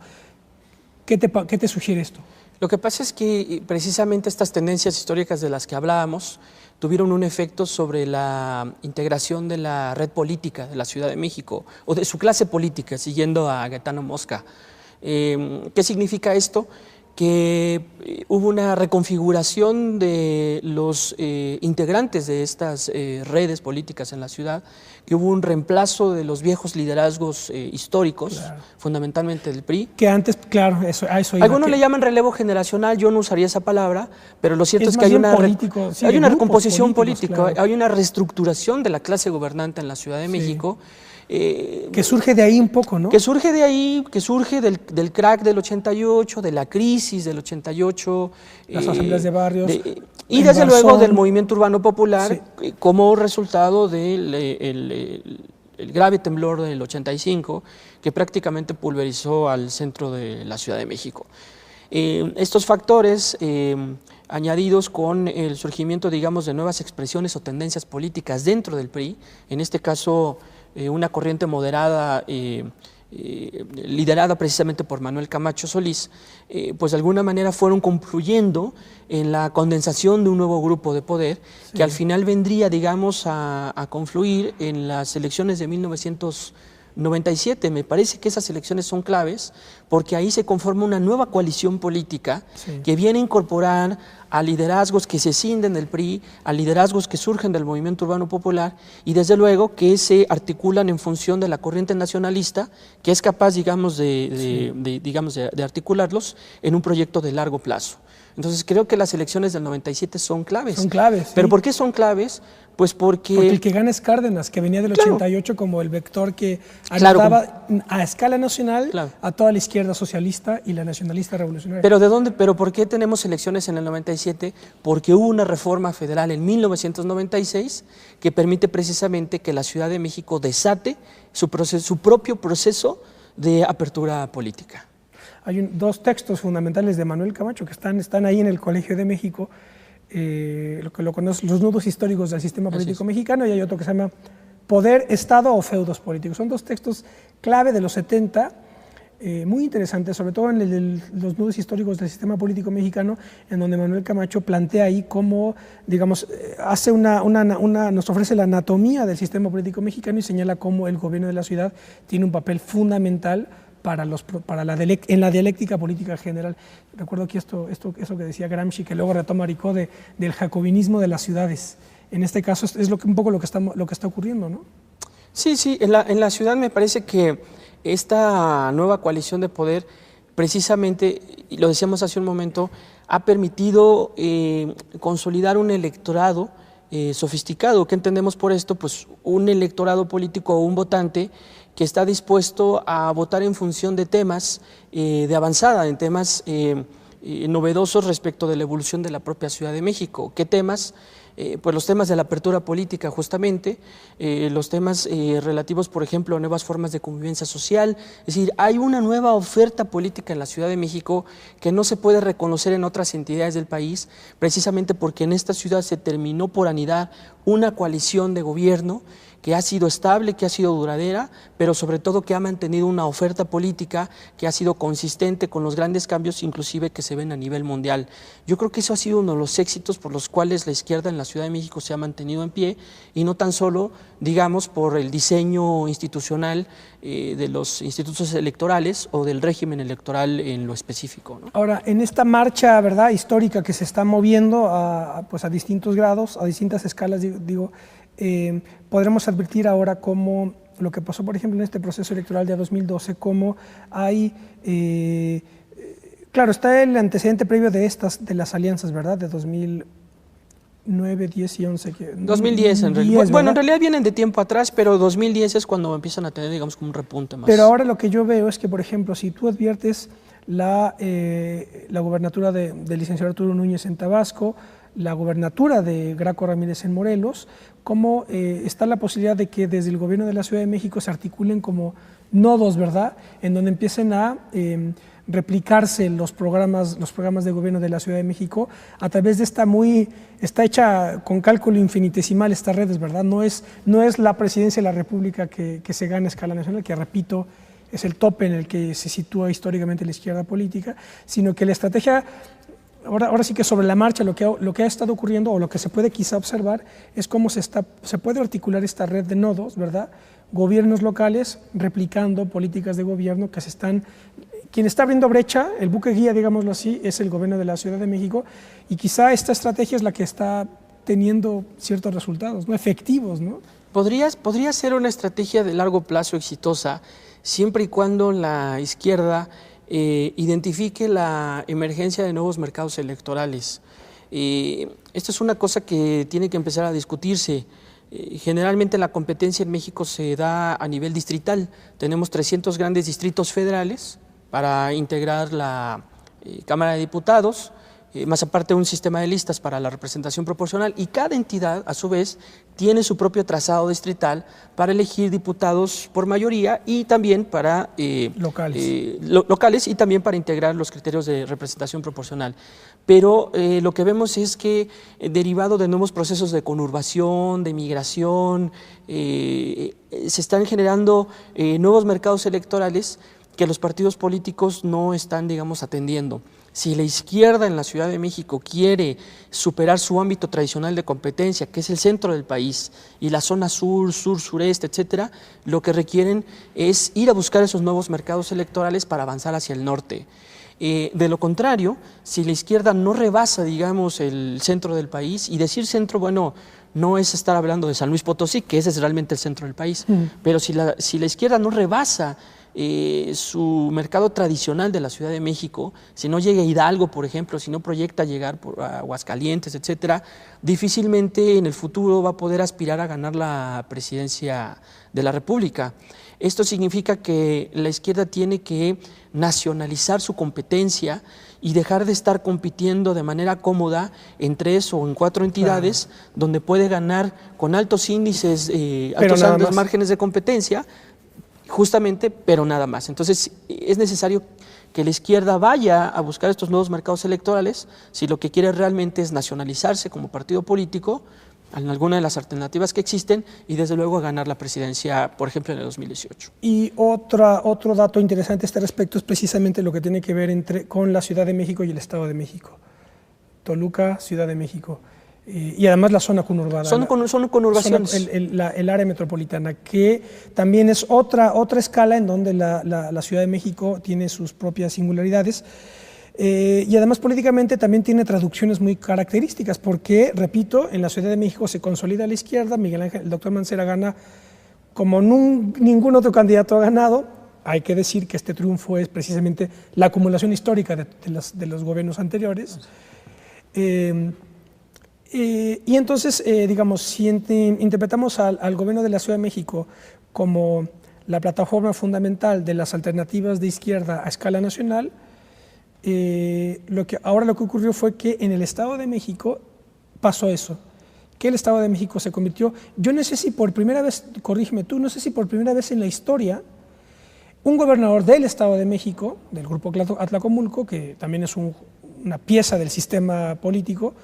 ¿Qué te sugiere esto?
Lo que pasa es que precisamente estas tendencias históricas de las que hablábamos tuvieron un efecto sobre la integración de la red política de la Ciudad de México o de su clase política, siguiendo a Gaetano Mosca. ¿Qué significa esto? Que hubo una reconfiguración de los integrantes de estas redes políticas en la ciudad, que hubo un reemplazo de los viejos liderazgos históricos, claro, fundamentalmente del PRI.
Que antes, claro, a eso iba.
Algunos le llaman relevo generacional, yo no usaría esa palabra, pero lo cierto es que hay una recomposición política, claro, hay una reestructuración de la clase gobernante en la Ciudad de México.
Que surge de ahí un poco, ¿no?
Que surge de ahí, que surge del crack del 88, de la crisis del 88.
Las asambleas de barrios.
Y desde luego del movimiento urbano popular, como resultado del grave temblor del 85, que prácticamente pulverizó al centro de la Ciudad de México. Estos factores, añadidos con el surgimiento, digamos, de nuevas expresiones o tendencias políticas dentro del PRI, en este caso una corriente moderada liderada precisamente por Manuel Camacho Solís, pues de alguna manera fueron confluyendo en la condensación de un nuevo grupo de poder, que al final vendría, digamos, a confluir en las elecciones de 1997. Me parece que esas elecciones son claves porque ahí se conforma una nueva coalición política que viene a incorporar a liderazgos que se cinden del PRI, a liderazgos que surgen del movimiento urbano popular y desde luego que se articulan en función de la corriente nacionalista que es capaz, digamos, de articularlos en un proyecto de largo plazo. Entonces creo que las elecciones del 97 son claves.
Son claves,
¿Pero
sí.
por qué son claves? Pues porque
el que gana es Cárdenas, que venía del
Claro.
88 como el vector que
Claro,
ayudaba a escala nacional
Claro.
a toda la izquierda socialista y la nacionalista revolucionaria.
¿Pero de dónde? ¿Pero por qué tenemos elecciones en el 97? Porque hubo una reforma federal en 1996 que permite precisamente que la Ciudad de México desate su propio proceso de apertura política.
Hay dos textos fundamentales de Manuel Camacho que están ahí en el Colegio de México, lo conocen, los nudos históricos del sistema político mexicano, y hay otro que se llama Poder, Estado o Feudos Políticos. Son dos textos clave de los 70, muy interesantes, sobre todo en los nudos históricos del sistema político mexicano, en donde Manuel Camacho plantea ahí cómo, digamos, nos ofrece la anatomía del sistema político mexicano y señala cómo el gobierno de la ciudad tiene un papel fundamental en la dialéctica política general. Recuerdo aquí eso que decía Gramsci, que luego retoma Aricó del jacobinismo de las ciudades. En este caso es un poco lo que está ocurriendo, ¿no?
Sí, sí, en la ciudad me parece que esta nueva coalición de poder, precisamente, y lo decíamos hace un momento, ha permitido consolidar un electorado sofisticado. ¿Qué entendemos por esto? Pues un electorado político o un votante que está dispuesto a votar en función de temas de avanzada, en temas novedosos respecto de la evolución de la propia Ciudad de México. ¿Qué temas? Pues los temas de la apertura política justamente, los temas relativos, por ejemplo, a nuevas formas de convivencia social. Es decir, hay una nueva oferta política en la Ciudad de México que no se puede reconocer en otras entidades del país, precisamente porque en esta ciudad se terminó por anidar una coalición de gobierno que ha sido estable, que ha sido duradera, pero sobre todo que ha mantenido una oferta política que ha sido consistente con los grandes cambios inclusive que se ven a nivel mundial. Yo creo que eso ha sido uno de los éxitos por los cuales la izquierda en la Ciudad de México se ha mantenido en pie y no tan solo, digamos, por el diseño institucional de los institutos electorales o del régimen electoral en lo específico, ¿no?
Ahora, en esta marcha, ¿verdad?, histórica que se está moviendo a distintos grados, a distintas escalas, podremos advertir ahora cómo lo que pasó, por ejemplo, en este proceso electoral de 2012, cómo hay, claro, está el antecedente previo de las alianzas, ¿verdad?, de 2009, 10 y 11.
2010, en realidad. Bueno, en realidad vienen de tiempo atrás, pero 2010 es cuando empiezan a tener, digamos, como un repunte más.
Pero ahora lo que yo veo es que, por ejemplo, si tú adviertes la gubernatura del licenciado Arturo Núñez en Tabasco, la gubernatura de Graco Ramírez en Morelos, cómo está la posibilidad de que desde el gobierno de la Ciudad de México se articulen como nodos, ¿verdad?, en donde empiecen a replicarse los programas de gobierno de la Ciudad de México a través de está hecha con cálculo infinitesimal estas redes, ¿verdad? No es la presidencia de la República que se gana a escala nacional, que repito, es el tope en el que se sitúa históricamente la izquierda política, sino que la estrategia, ahora sí que sobre la marcha lo que ha estado ocurriendo o lo que se puede quizá observar es cómo se puede articular esta red de nodos, ¿verdad? Gobiernos locales replicando políticas de gobierno quien está abriendo brecha, el buque guía, digámoslo así, es el gobierno de la Ciudad de México, y quizá esta estrategia es la que está teniendo ciertos resultados, ¿no?, efectivos, ¿no?
Podría ser una estrategia de largo plazo exitosa siempre y cuando la izquierda identifique la emergencia de nuevos mercados electorales. Esto es una cosa que tiene que empezar a discutirse. Generalmente la competencia en México se da a nivel distrital. Tenemos 300 grandes distritos federales para integrar la Cámara de Diputados, más aparte un sistema de listas para la representación proporcional, y cada entidad, a su vez, tiene su propio trazado distrital para elegir diputados por mayoría y también para locales y también para integrar los criterios de representación proporcional. Pero lo que vemos es que derivado de nuevos procesos de conurbación, de migración, se están generando nuevos mercados electorales que los partidos políticos no están, digamos, atendiendo. Si la izquierda en la Ciudad de México quiere superar su ámbito tradicional de competencia, que es el centro del país, y la zona sur, sureste, etcétera, lo que requieren es ir a buscar esos nuevos mercados electorales para avanzar hacia el norte. De lo contrario, si la izquierda no rebasa, digamos, el centro del país, y decir centro, bueno, no es estar hablando de San Luis Potosí, que ese es realmente el centro del país, pero si la izquierda no rebasa su mercado tradicional de la Ciudad de México, si no llega a Hidalgo, por ejemplo, si no proyecta llegar a Aguascalientes, etcétera, difícilmente en el futuro va a poder aspirar a ganar la presidencia de la República. Esto significa que la izquierda tiene que nacionalizar su competencia y dejar de estar compitiendo de manera cómoda en 3 o en 4 entidades, donde puede ganar con altos índices, altos márgenes de competencia, justamente, pero nada más. Entonces es necesario que la izquierda vaya a buscar estos nuevos mercados electorales si lo que quiere realmente es nacionalizarse como partido político en alguna de las alternativas que existen y desde luego ganar la presidencia, por ejemplo, en el 2018.
Y otro dato interesante a este respecto es precisamente lo que tiene que ver con la Ciudad de México y el Estado de México. Toluca, Ciudad de México. Y además la zona conurbada.
Son conurbaciones.
El área metropolitana, que también es otra escala en donde la Ciudad de México tiene sus propias singularidades. Y además políticamente también tiene traducciones muy características, porque, repito, en la Ciudad de México se consolida la izquierda, el doctor Mancera gana como ningún otro candidato ha ganado. Hay que decir que este triunfo es precisamente la acumulación histórica de los gobiernos anteriores. Y entonces, digamos, si interpretamos al gobierno de la Ciudad de México como la plataforma fundamental de las alternativas de izquierda a escala nacional, lo que ocurrió fue que en el Estado de México pasó eso, que el Estado de México se convirtió, yo no sé si por primera vez, corrígeme tú, no sé si por primera vez en la historia, un gobernador del Estado de México, del grupo Atlacomulco, que también es una pieza del sistema político,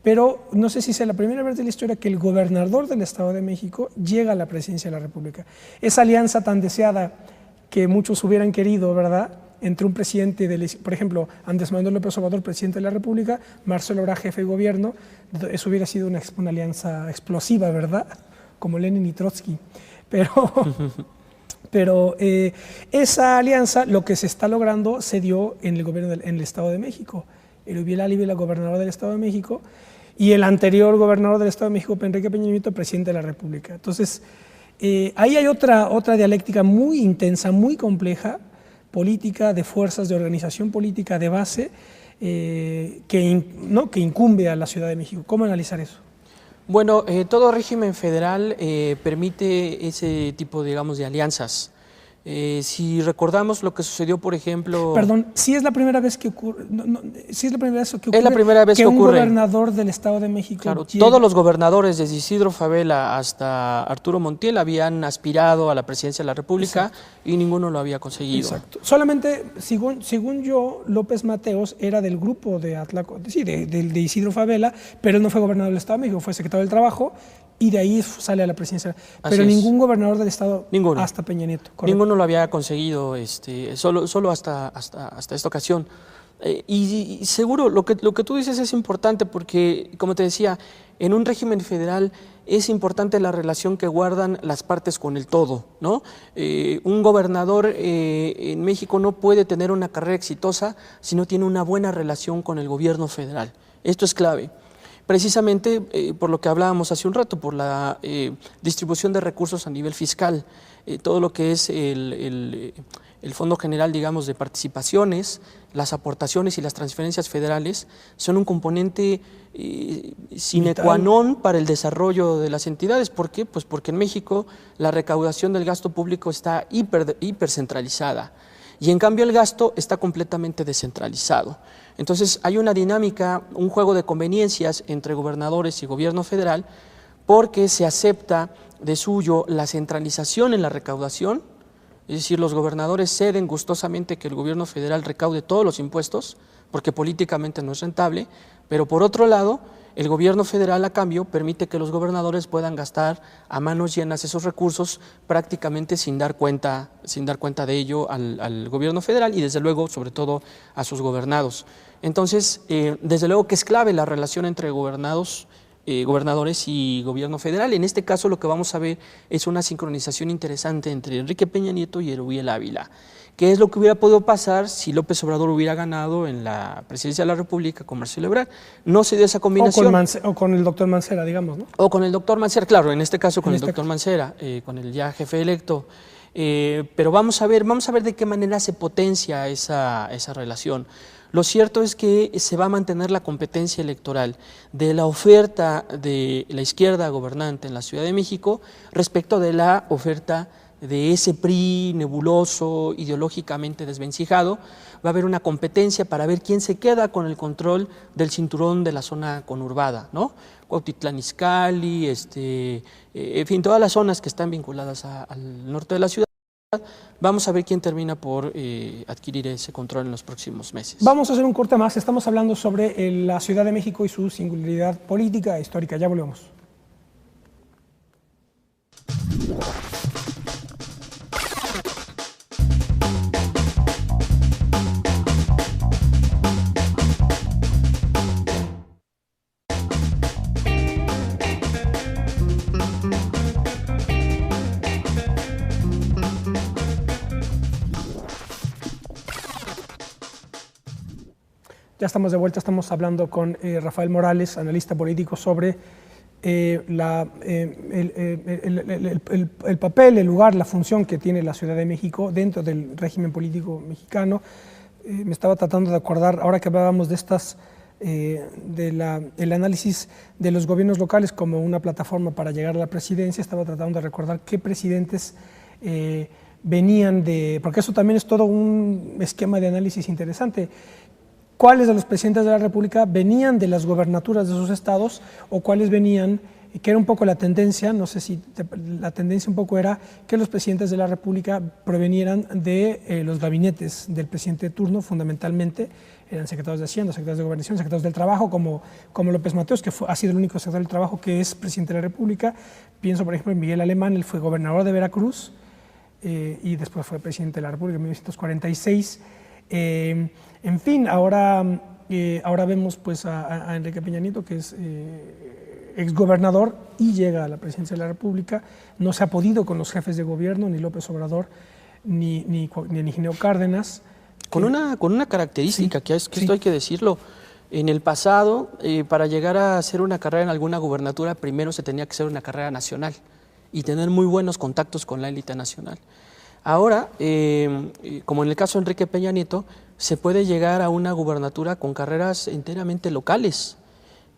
pero no sé si sea la primera vez de la historia que el gobernador del Estado de México llega a la presidencia de la República. Esa alianza tan deseada que muchos hubieran querido, ¿verdad?, entre un presidente, por ejemplo, Andrés Manuel López Obrador, presidente de la República, Marcelo Ebrard, jefe de gobierno, eso hubiera sido una alianza explosiva, ¿verdad?, como Lenin y Trotsky. Pero esa alianza, lo que se está logrando, se dio en el gobierno en el Estado de México. Erubiel Ávila, gobernador del Estado de México, y el anterior gobernador del Estado de México, Enrique Peña Nieto, presidente de la República. Entonces, ahí hay otra dialéctica muy intensa, muy compleja, política, de fuerzas, de organización política, de base, que incumbe a la Ciudad de México. ¿Cómo analizar eso?
Bueno, todo régimen federal permite ese tipo, digamos, de alianzas. Si recordamos lo que sucedió, por ejemplo...
Perdón, ¿sí es la primera vez que ocurre? ¿Sí es la primera vez que ocurre?
Es la primera vez que
un
ocurre.
Gobernador del Estado de México...
Claro, todos los gobernadores, desde Isidro Fabela hasta Arturo Montiel, habían aspirado a la presidencia de la República. Exacto. Y ninguno lo había conseguido.
Exacto. Solamente, según yo, López Mateos era del grupo de Isidro Fabela, pero él no fue gobernador del Estado de México, fue secretario del Trabajo, y de ahí sale a la presidencia. Pero ningún gobernador del Estado, hasta Peña Nieto.
Correcto. Ninguno lo había conseguido, solo hasta esta ocasión. Y seguro lo que tú dices es importante porque, como te decía, en un régimen federal es importante la relación que guardan las partes con el todo, ¿no? Un gobernador en México no puede tener una carrera exitosa si no tiene una buena relación con el gobierno federal. Esto es clave. Precisamente por lo que hablábamos hace un rato, por la distribución de recursos a nivel fiscal, todo lo que es el Fondo General, digamos, de participaciones, las aportaciones y las transferencias federales son un componente sine qua non para el desarrollo de las entidades. ¿Por qué? Pues porque en México la recaudación del gasto público está hipercentralizada y en cambio el gasto está completamente descentralizado. Entonces hay una dinámica, un juego de conveniencias entre gobernadores y gobierno federal porque se acepta de suyo la centralización en la recaudación, es decir, los gobernadores ceden gustosamente que el gobierno federal recaude todos los impuestos porque políticamente no es rentable, pero por otro lado, el gobierno federal a cambio permite que los gobernadores puedan gastar a manos llenas esos recursos prácticamente sin dar cuenta de ello al gobierno federal y desde luego, sobre todo, a sus gobernados. Entonces, desde luego que es clave la relación entre gobernados gobernadores y gobierno federal. En este caso lo que vamos a ver es una sincronización interesante entre Enrique Peña Nieto y Erubiel Ávila. ¿Qué es lo que hubiera podido pasar si López Obrador hubiera ganado en la presidencia de la República con Marcelo Ebrard? No se dio esa combinación.
O con el doctor Mancera, digamos, ¿no?
O con el doctor Mancera, claro, en este caso con el doctor Mancera, con el ya jefe electo. Pero vamos a ver de qué manera se potencia esa relación. Lo cierto es que se va a mantener la competencia electoral de la oferta de la izquierda gobernante en la Ciudad de México respecto de la oferta de ese PRI nebuloso, ideológicamente desvencijado. Va a haber una competencia para ver quién se queda con el control del cinturón de la zona conurbada, ¿no? Cuautitlán Izcalli, en fin, todas las zonas que están vinculadas al norte de la ciudad. Vamos a ver quién termina por adquirir ese control en los próximos meses.
Vamos a hacer un corte más. Estamos hablando sobre la Ciudad de México y su singularidad política e histórica. Ya volvemos. Ya estamos de vuelta, estamos hablando con Rafael Morales, analista político, sobre el papel, el lugar, la función que tiene la Ciudad de México dentro del régimen político mexicano. Me estaba tratando de acordar, ahora que hablábamos de estas, el análisis de los gobiernos locales como una plataforma para llegar a la presidencia, estaba tratando de recordar qué presidentes venían de, porque eso también es todo un esquema de análisis interesante. ¿Cuáles de los presidentes de la República venían de las gobernaturas de sus estados o cuáles venían, que era un poco la tendencia, no sé si la tendencia un poco era que los presidentes de la República provenieran de los gabinetes del presidente de turno, fundamentalmente eran secretarios de Hacienda, secretarios de Gobernación, secretarios del Trabajo, como López Mateos, que ha sido el único secretario del Trabajo que es presidente de la República. Pienso, por ejemplo, en Miguel Alemán, él fue gobernador de Veracruz y después fue presidente de la República en 1946. En fin, ahora vemos pues a Enrique Peña Nieto, que es exgobernador y llega a la presidencia de la República. No se ha podido con los jefes de gobierno, ni López Obrador, ni Eugenio Cárdenas.
Con una característica, sí, que esto hay que decirlo. En el pasado, para llegar a hacer una carrera en alguna gubernatura, primero se tenía que hacer una carrera nacional y tener muy buenos contactos con la élite nacional. Ahora, como en el caso de Enrique Peña Nieto, se puede llegar a una gubernatura con carreras enteramente locales.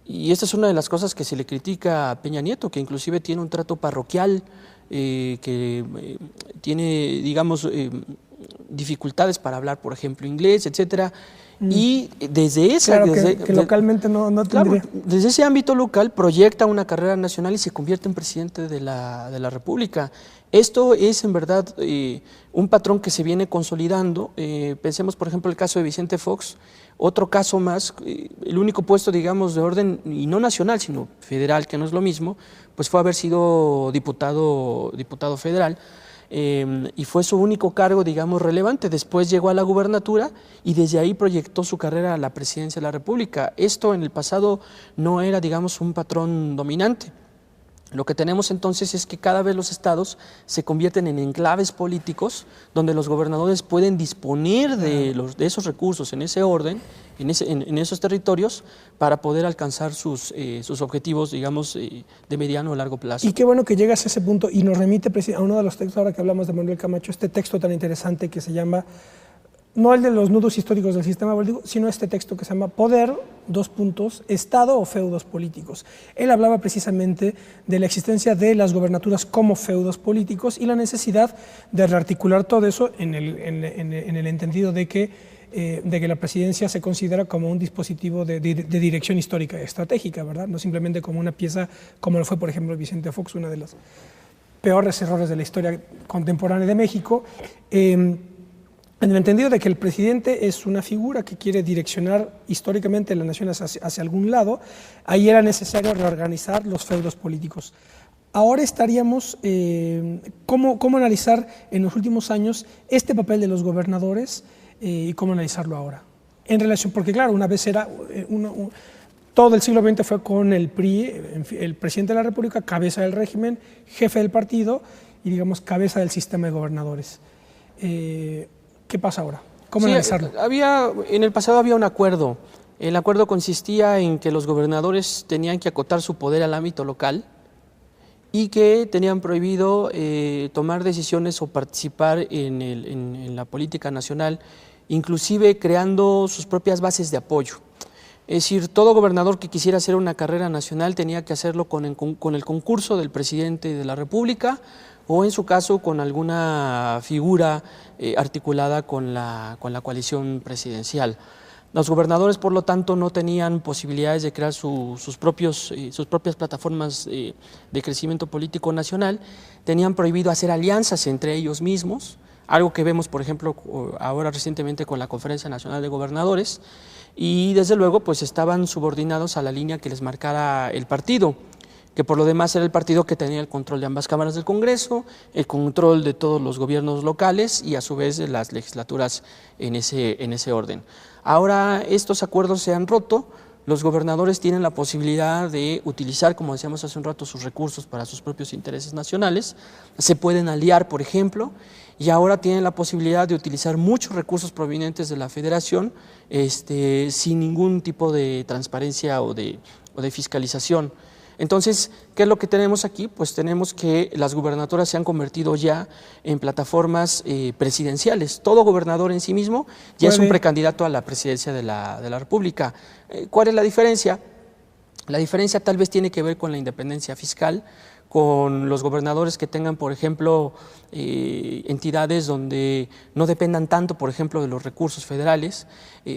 Y esta es una de las cosas que se le critica a Peña Nieto, que inclusive tiene un trato parroquial, que tiene, digamos, dificultades para hablar, por ejemplo, inglés, etcétera. Y desde esa...
Claro, que localmente no tendría.
Claro, desde ese ámbito local proyecta una carrera nacional y se convierte en presidente de la República. Esto es en verdad un patrón que se viene consolidando. Pensemos, por ejemplo, el caso de Vicente Fox, otro caso más, el único puesto, digamos, de orden, y no nacional, sino federal, que no es lo mismo, pues fue haber sido diputado federal. Y fue su único cargo, digamos, relevante. Después llegó a la gubernatura y desde ahí proyectó su carrera a la presidencia de la República. Esto en el pasado no era, digamos, un patrón dominante. Lo que tenemos entonces es que cada vez los estados se convierten en enclaves políticos donde los gobernadores pueden disponer de esos recursos en ese orden, en esos territorios, para poder alcanzar sus objetivos, digamos, de mediano o largo plazo.
Y qué bueno que llegas a ese punto y nos remite a uno de los textos, ahora que hablamos de Manuel Camacho, este texto tan interesante que se llama, no el de los nudos históricos del sistema político, sino este texto que se llama Poder, Estado o feudos políticos. Él hablaba precisamente de la existencia de las gobernaturas como feudos políticos y la necesidad de rearticular todo eso en el entendido de que la presidencia se considera como un dispositivo de dirección histórica y estratégica, ¿verdad? No simplemente como una pieza, como lo fue, por ejemplo, Vicente Fox, uno de los peores errores de la historia contemporánea de México. En el entendido de que el presidente es una figura que quiere direccionar históricamente la nación hacia algún lado, ahí era necesario reorganizar los feudos políticos. Ahora estaríamos, ¿cómo analizar en los últimos años este papel de los gobernadores y cómo analizarlo ahora? En relación, porque claro, una vez era, todo el siglo XX fue con el PRI, el presidente de la República, cabeza del régimen, jefe del partido y, digamos, cabeza del sistema de gobernadores. ¿Qué pasa ahora? ¿Cómo analizarlo?
En el pasado había un acuerdo. El acuerdo consistía en que los gobernadores tenían que acotar su poder al ámbito local y que tenían prohibido tomar decisiones o participar en la política nacional, inclusive creando sus propias bases de apoyo. Es decir, todo gobernador que quisiera hacer una carrera nacional tenía que hacerlo con el concurso del presidente de la República o, en su caso, con alguna figura articulada con la coalición presidencial. Los gobernadores, por lo tanto, no tenían posibilidades de crear sus propias plataformas de crecimiento político nacional, tenían prohibido hacer alianzas entre ellos mismos, algo que vemos, por ejemplo, ahora recientemente con la Conferencia Nacional de Gobernadores, y desde luego pues estaban subordinados a la línea que les marcara el partido, que por lo demás era el partido que tenía el control de ambas cámaras del Congreso, el control de todos los gobiernos locales y a su vez de las legislaturas en ese orden. Ahora estos acuerdos se han roto, los gobernadores tienen la posibilidad de utilizar, como decíamos hace un rato, sus recursos para sus propios intereses nacionales, se pueden aliar, por ejemplo, y ahora tienen la posibilidad de utilizar muchos recursos provenientes de la Federación sin ningún tipo de transparencia o de fiscalización. Entonces, ¿qué es lo que tenemos aquí? Pues tenemos que las gubernaturas se han convertido ya en plataformas presidenciales. Todo gobernador en sí mismo ya es un precandidato a la presidencia de la República. ¿Cuál es la diferencia? La diferencia tal vez tiene que ver con la independencia fiscal, con los gobernadores que tengan, por ejemplo, entidades donde no dependan tanto, por ejemplo, de los recursos federales.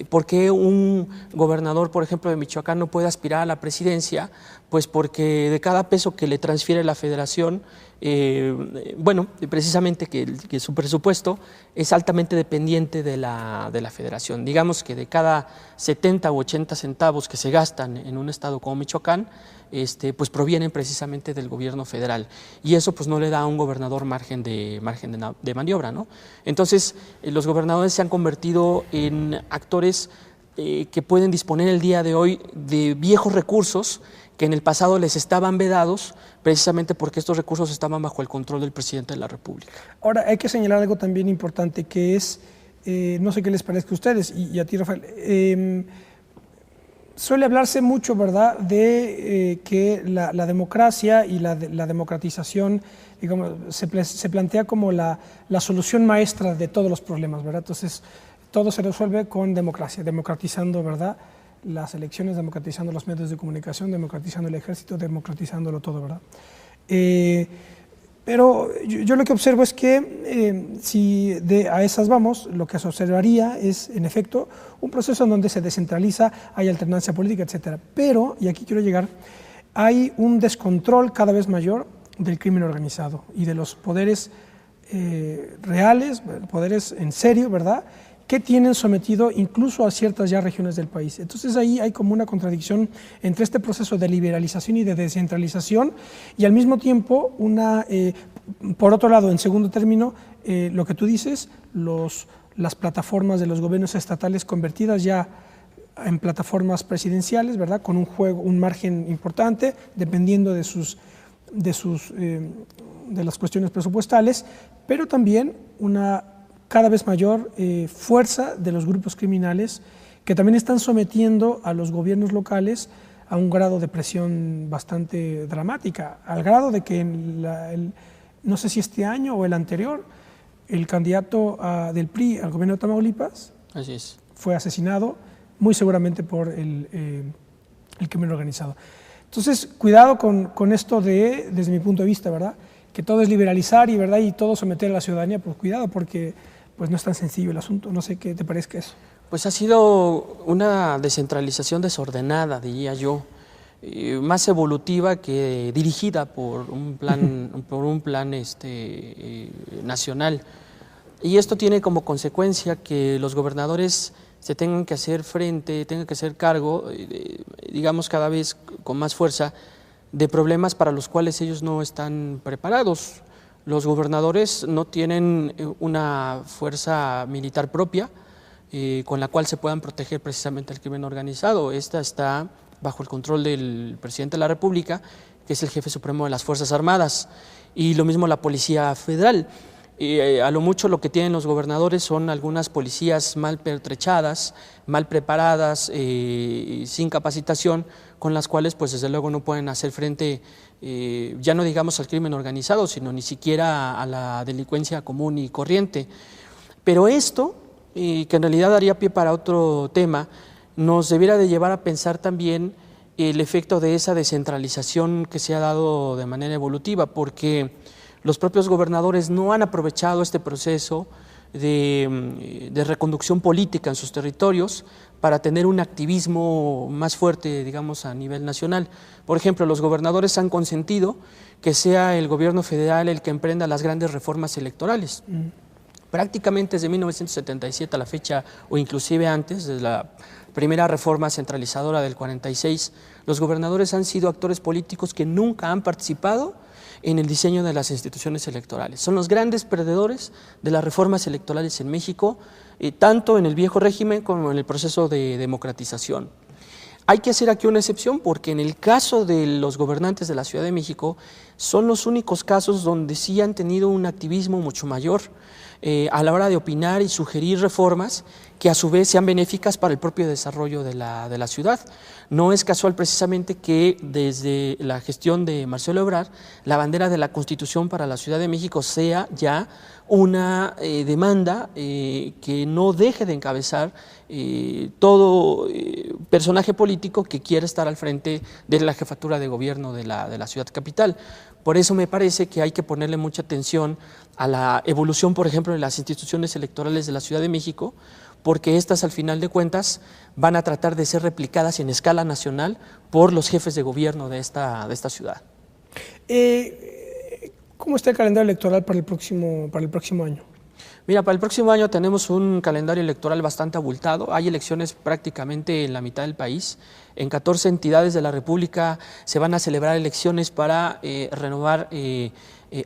¿Por qué un gobernador, por ejemplo, de Michoacán no puede aspirar a la presidencia? Pues porque de cada peso que le transfiere la federación, precisamente que su presupuesto es altamente dependiente de la federación. Digamos que de cada 70 u 80 centavos que se gastan en un estado como Michoacán, pues provienen precisamente del gobierno federal, y eso pues no le da a un gobernador margen de maniobra, ¿no? Entonces los gobernadores se han convertido en actores que pueden disponer el día de hoy de viejos recursos que en el pasado les estaban vedados, precisamente porque estos recursos estaban bajo el control del presidente de la República.
Ahora hay que señalar algo también importante, que es, no sé qué les parezca a ustedes y a ti, Rafael, suele hablarse mucho, ¿verdad?, de que la democracia y la democratización, digamos, se plantea como la solución maestra de todos los problemas, ¿verdad? Entonces, todo se resuelve con democracia, democratizando, ¿verdad?, las elecciones, democratizando los medios de comunicación, democratizando el ejército, democratizándolo todo, ¿verdad? Pero yo lo que observo es que si a esas vamos, lo que se observaría es, en efecto, un proceso en donde se descentraliza, hay alternancia política, etcétera. Pero, y aquí quiero llegar, hay un descontrol cada vez mayor del crimen organizado y de los poderes reales, poderes en serio, ¿verdad?, que tienen sometido incluso a ciertas ya regiones del país. Entonces ahí hay como una contradicción entre este proceso de liberalización y de descentralización y al mismo tiempo por otro lado, en segundo término, lo que tú dices, las plataformas de los gobiernos estatales convertidas ya en plataformas presidenciales, ¿verdad?, con un margen importante, dependiendo de las cuestiones presupuestales, pero también una cada vez mayor fuerza de los grupos criminales que también están sometiendo a los gobiernos locales a un grado de presión bastante dramática, al grado de que no sé si este año o el anterior, el candidato del PRI al gobierno de Tamaulipas fue asesinado, muy seguramente por el crimen organizado. Entonces, cuidado con esto desde mi punto de vista, ¿verdad?, que todo es liberalizar y todo someter a la ciudadanía, pues cuidado, porque pues no es tan sencillo el asunto. No sé qué te parezca eso.
Pues ha sido una descentralización desordenada, diría yo, más evolutiva que dirigida por un plan nacional. Y esto tiene como consecuencia que los gobernadores se tengan que hacer cargo, digamos cada vez con más fuerza, de problemas para los cuales ellos no están preparados. Los gobernadores no tienen una fuerza militar propia con la cual se puedan proteger precisamente el crimen organizado. Esta está bajo el control del presidente de la República, que es el jefe supremo de las Fuerzas Armadas, y lo mismo la Policía Federal. A lo mucho lo que tienen los gobernadores son algunas policías mal pertrechadas, mal preparadas, sin capacitación, con las cuales pues desde luego no pueden hacer frente, ya no digamos al crimen organizado, sino ni siquiera a la delincuencia común y corriente. Pero esto, que en realidad daría pie para otro tema, nos debiera de llevar a pensar también el efecto de esa descentralización que se ha dado de manera evolutiva, porque los propios gobernadores no han aprovechado este proceso de reconducción política en sus territorios para tener un activismo más fuerte, digamos, a nivel nacional. Por ejemplo, los gobernadores han consentido que sea el gobierno federal el que emprenda las grandes reformas electorales. Prácticamente desde 1977 a la fecha, o inclusive antes, desde la primera reforma centralizadora del 46, los gobernadores han sido actores políticos que nunca han participado en el diseño de las instituciones electorales. Son los grandes perdedores de las reformas electorales en México, tanto en el viejo régimen como en el proceso de democratización. Hay que hacer aquí una excepción porque en el caso de los gobernantes de la Ciudad de México son los únicos casos donde sí han tenido un activismo mucho mayor a la hora de opinar y sugerir reformas que a su vez sean benéficas para el propio desarrollo de la ciudad. No es casual precisamente que desde la gestión de Marcelo Ebrard la bandera de la Constitución para la Ciudad de México sea ya una demanda que no deje de encabezar todo personaje político que quiera estar al frente de la jefatura de gobierno de la ciudad capital. Por eso me parece que hay que ponerle mucha atención a la evolución, por ejemplo, de las instituciones electorales de la Ciudad de México, porque estas al final de cuentas van a tratar de ser replicadas en escala nacional por los jefes de gobierno de esta ciudad.
¿Cómo está el calendario electoral para el próximo año?
Mira, para el próximo año tenemos un calendario electoral bastante abultado. Hay elecciones prácticamente en la mitad del país. En 14 entidades de la República se van a celebrar elecciones para renovar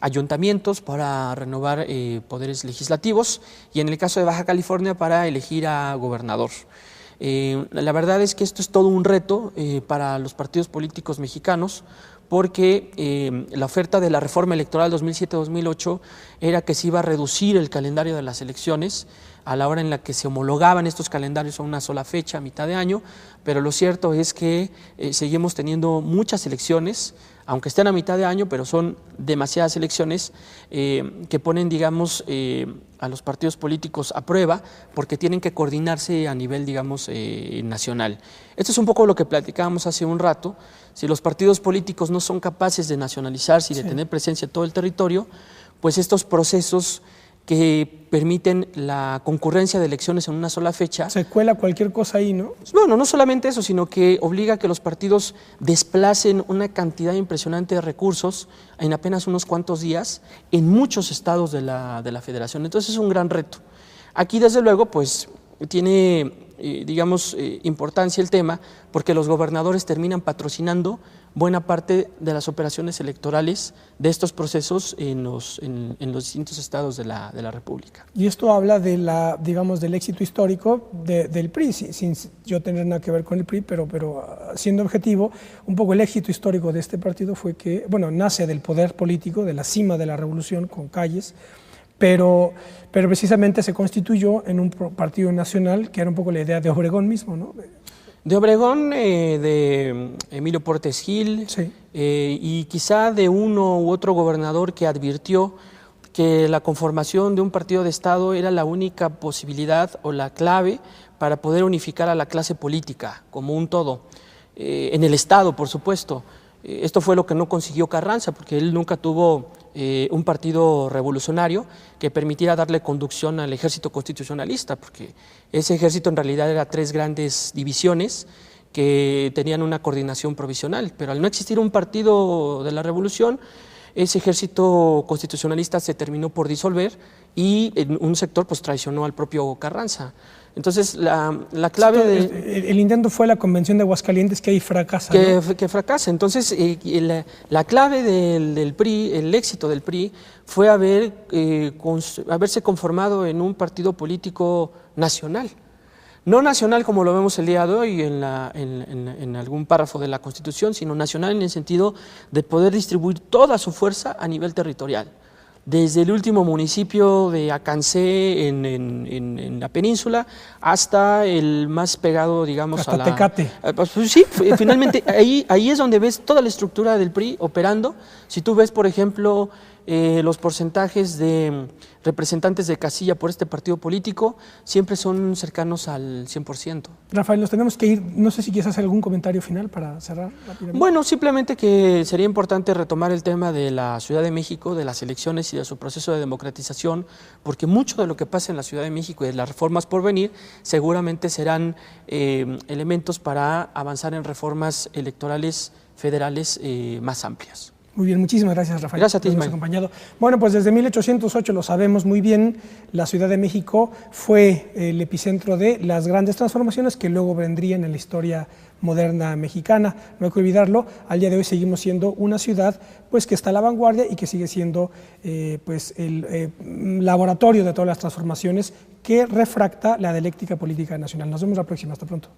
ayuntamientos, para renovar poderes legislativos y en el caso de Baja California para elegir a gobernador. La verdad es que esto es todo un reto para los partidos políticos mexicanos, porque la oferta de la reforma electoral 2007-2008 era que se iba a reducir el calendario de las elecciones a la hora en la que se homologaban estos calendarios a una sola fecha, a mitad de año, pero lo cierto es que seguimos teniendo muchas elecciones, aunque estén a mitad de año, pero son demasiadas elecciones que ponen, digamos, a los partidos políticos a prueba porque tienen que coordinarse a nivel, digamos, nacional. Esto es un poco lo que platicábamos hace un rato. Si los partidos políticos no son capaces de nacionalizarse y de tener presencia en todo el territorio, pues estos procesos que permiten la concurrencia de elecciones en una sola fecha.
Se cuela cualquier cosa ahí, ¿no?
Bueno, no solamente eso, sino que obliga a que los partidos desplacen una cantidad impresionante de recursos en apenas unos cuantos días en muchos estados de la federación. Entonces es un gran reto. Aquí, desde luego, pues tiene, digamos, importancia el tema porque los gobernadores terminan patrocinando buena parte de las operaciones electorales de estos procesos en los distintos estados de la República.
Y esto habla de digamos, del éxito histórico del PRI, sin yo tener nada que ver con el PRI, pero siendo objetivo, un poco el éxito histórico de este partido fue que, bueno, nace del poder político, de la cima de la revolución con Calles, pero precisamente se constituyó en un partido nacional que era un poco la idea de Obregón mismo, ¿no?
De Obregón, de Emilio Portes Gil,
sí.
Y quizá de uno u otro gobernador que advirtió que la conformación de un partido de Estado era la única posibilidad o la clave para poder unificar a la clase política como un todo, en el Estado, por supuesto. Esto fue lo que no consiguió Carranza, porque él nunca tuvo un partido revolucionario que permitiera darle conducción al ejército constitucionalista, porque ese ejército en realidad era 3 grandes divisiones que tenían una coordinación provisional, pero al no existir un partido de la revolución, ese ejército constitucionalista se terminó por disolver y en un sector pues traicionó al propio Carranza. Entonces, la clave de...
El intento fue la Convención de Aguascalientes, que ahí fracasa, ¿no?
Que fracasa. Entonces, la clave del PRI, el éxito del PRI, fue haberse conformado en un partido político nacional. No nacional como lo vemos el día de hoy en algún párrafo de la Constitución, sino nacional en el sentido de poder distribuir toda su fuerza a nivel territorial. Desde el último municipio de Acancé en la península hasta el más pegado, digamos,
hasta Tecate.
Pues sí, finalmente ahí es donde ves toda la estructura del PRI operando. Si tú ves, por ejemplo, los porcentajes de representantes de casilla por este partido político, siempre son cercanos al 100%.
Rafael, nos tenemos que ir. No sé si quieres hacer algún comentario final para cerrar rápidamente.
Bueno, simplemente que sería importante retomar el tema de la Ciudad de México, de las elecciones y de su proceso de democratización, porque mucho de lo que pasa en la Ciudad de México y de las reformas por venir seguramente serán elementos para avanzar en reformas electorales federales más amplias.
Muy bien, muchísimas gracias, Rafael.
Gracias a ti, Ismael.
Acompañado. Bueno, pues desde 1808 lo sabemos muy bien, la Ciudad de México fue el epicentro de las grandes transformaciones que luego vendrían en la historia moderna mexicana. No hay que olvidarlo, al día de hoy seguimos siendo una ciudad pues, que está a la vanguardia y que sigue siendo pues, el laboratorio de todas las transformaciones que refracta la dialéctica política nacional. Nos vemos la próxima, hasta pronto.